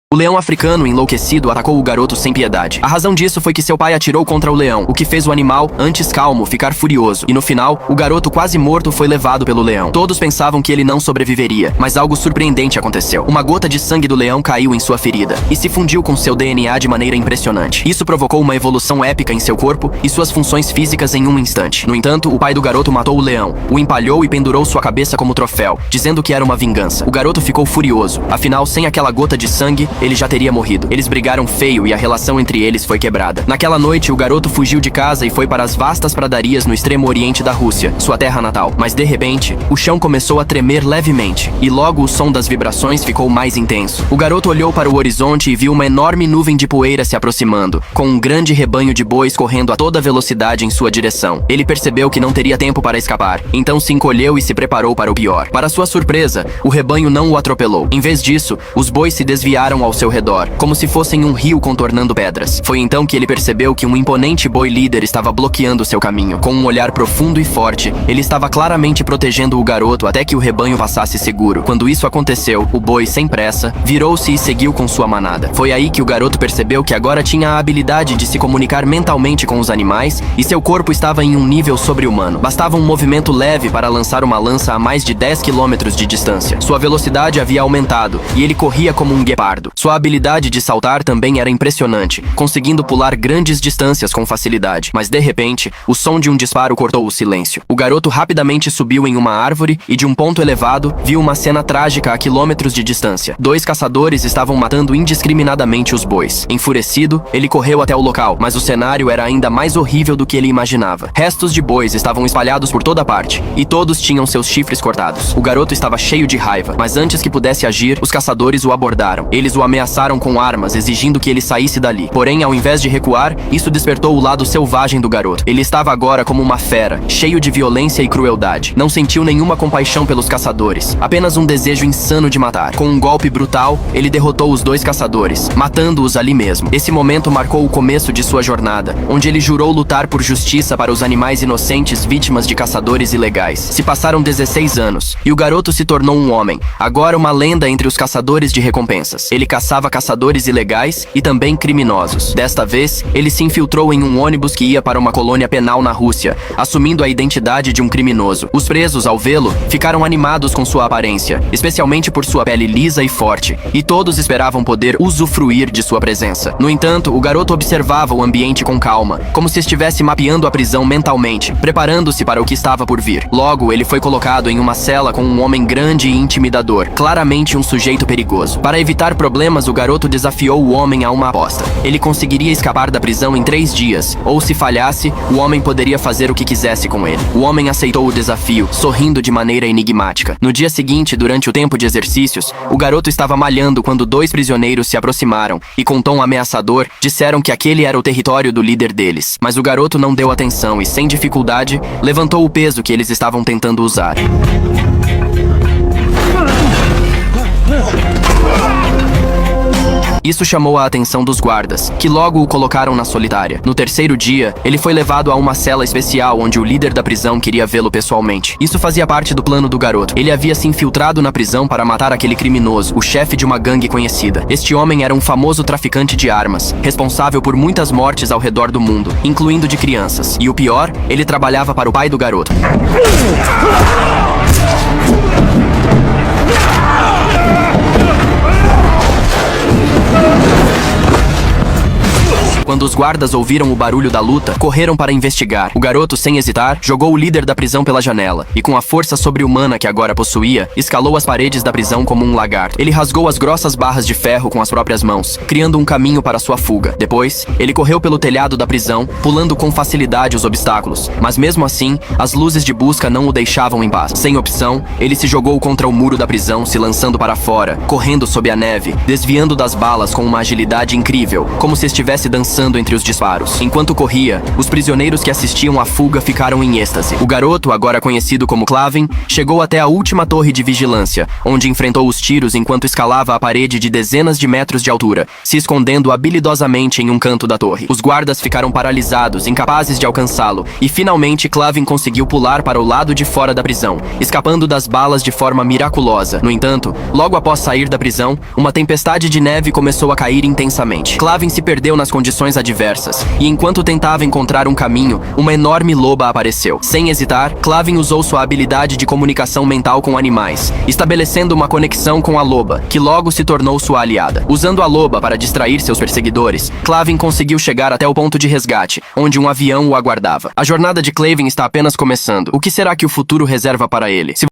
O leão africano, enlouquecido, atacou o garoto sem piedade. A razão disso foi que seu pai atirou contra o leão, o que fez o animal, antes calmo, ficar furioso. E no final, o garoto quase morto foi levado pelo leão. Todos pensavam que ele não sobreviveria, mas algo surpreendente aconteceu. Uma gota de sangue do leão caiu em sua ferida e se fundiu com seu DNA de maneira impressionante. Isso provocou uma evolução épica em seu corpo e suas funções físicas em um instante. No entanto, o pai do garoto matou o leão, o empalhou e pendurou sua cabeça como troféu, dizendo que era uma vingança. O garoto ficou furioso. Afinal, sem aquela gota de sangue, ele já teria morrido. Eles brigaram feio e a relação entre eles foi quebrada. Naquela noite, o garoto fugiu de casa e foi para as vastas pradarias no extremo oriente da Rússia, sua terra natal. Mas de repente, o chão começou a tremer levemente e logo o som das vibrações ficou mais intenso. O garoto olhou para o horizonte e viu uma enorme nuvem de poeira se aproximando, com um grande rebanho de bois correndo a toda velocidade em sua direção. Ele percebeu que não teria tempo para escapar, então se encolheu e se preparou para o pior. Para sua surpresa, o rebanho não o atropelou. Em vez disso, os bois se desviaram ao seu redor, como se fossem um rio contornando pedras. Foi então que ele percebeu que um imponente boi líder estava bloqueando seu caminho. Com um olhar profundo e forte, ele estava claramente protegendo o garoto até que o rebanho passasse seguro. Quando isso aconteceu, o boi, sem pressa, virou-se e seguiu com sua manada. Foi aí que o garoto percebeu que agora tinha a habilidade de se comunicar mentalmente com os animais e seu corpo estava em um nível sobre-humano. Bastava um movimento leve para lançar uma lança a mais de 10 km de distância. Sua velocidade havia aumentado e ele corria como um guepardo. Sua habilidade de saltar também era impressionante, conseguindo pular grandes distâncias com facilidade. Mas de repente, o som de um disparo cortou o silêncio. O garoto rapidamente subiu em uma árvore e de um ponto elevado, viu uma cena trágica a quilômetros de distância. Dois caçadores estavam matando indiscriminadamente os bois. Enfurecido, ele correu até o local, mas o cenário era ainda mais horrível do que ele imaginava. Restos de bois estavam espalhados por toda parte, e todos tinham seus chifres cortados. O garoto estava cheio de raiva, mas antes que pudesse agir, os caçadores o abordaram. Eles o ameaçaram com armas, exigindo que ele saísse dali. Porém, ao invés de recuar, isso despertou o lado selvagem do garoto. Ele estava agora como uma fera, cheio de violência e crueldade. Não sentiu nenhuma compaixão pelos caçadores, apenas um desejo insano de matar. Com um golpe brutal, ele derrotou os dois caçadores, matando-os ali mesmo. Esse momento marcou o começo de sua jornada, onde ele jurou lutar por justiça para os animais inocentes vítimas de caçadores ilegais. Se passaram 16 anos, e o garoto se tornou um homem, agora uma lenda entre os caçadores de recompensas. Ele caçava caçadores ilegais e também criminosos. Desta vez, ele se infiltrou em um ônibus que ia para uma colônia penal na Rússia, assumindo a identidade de um criminoso. Os presos, ao vê-lo, ficaram animados com sua aparência, especialmente por sua pele lisa e forte, e todos esperavam poder usufruir de sua presença. No entanto, o garoto observava o ambiente com calma, como se estivesse mapeando a prisão mentalmente, preparando-se para o que estava por vir. Logo, ele foi colocado em uma cela com um homem grande e intimidador, claramente um sujeito perigoso. Para evitar problemas, o garoto desafiou o homem a uma aposta. Ele conseguiria escapar da prisão em 3 dias, ou se falhasse, o homem poderia fazer o que quisesse com ele. O homem aceitou o desafio, sorrindo de maneira enigmática. No dia seguinte, durante o tempo de exercícios, o garoto estava malhando quando 2 prisioneiros se aproximaram e, com tom ameaçador, disseram que aquele era o território do líder deles. Mas o garoto não deu atenção e, sem dificuldade, levantou o peso que eles estavam tentando usar. Isso chamou a atenção dos guardas, que logo o colocaram na solitária. No terceiro dia, ele foi levado a uma cela especial onde o líder da prisão queria vê-lo pessoalmente. Isso fazia parte do plano do garoto. Ele havia se infiltrado na prisão para matar aquele criminoso, o chefe de uma gangue conhecida. Este homem era um famoso traficante de armas, responsável por muitas mortes ao redor do mundo, incluindo de crianças. E o pior, ele trabalhava para o pai do garoto. Quando os guardas ouviram o barulho da luta, correram para investigar. O garoto, sem hesitar, jogou o líder da prisão pela janela e, com a força sobre-humana que agora possuía, escalou as paredes da prisão como um lagarto. Ele rasgou as grossas barras de ferro com as próprias mãos, criando um caminho para sua fuga. Depois, ele correu pelo telhado da prisão, pulando com facilidade os obstáculos. Mas mesmo assim, as luzes de busca não o deixavam em paz. Sem opção, ele se jogou contra o muro da prisão, se lançando para fora, correndo sob a neve, desviando das balas com uma agilidade incrível, como se estivesse dançando saltitando entre os disparos. Enquanto corria, os prisioneiros que assistiam à fuga ficaram em êxtase. O garoto, agora conhecido como Clavin, chegou até a última torre de vigilância, onde enfrentou os tiros enquanto escalava a parede de dezenas de metros de altura, se escondendo habilidosamente em um canto da torre. Os guardas ficaram paralisados, incapazes de alcançá-lo, e finalmente Clavin conseguiu pular para o lado de fora da prisão, escapando das balas de forma miraculosa. No entanto, logo após sair da prisão, uma tempestade de neve começou a cair intensamente. Clavin se perdeu nas condições adversas, e enquanto tentava encontrar um caminho, uma enorme loba apareceu. Sem hesitar, Clavin usou sua habilidade de comunicação mental com animais, estabelecendo uma conexão com a loba, que logo se tornou sua aliada. Usando a loba para distrair seus perseguidores, Clavin conseguiu chegar até o ponto de resgate, onde um avião o aguardava. A jornada de Clavin está apenas começando. O que será que o futuro reserva para ele?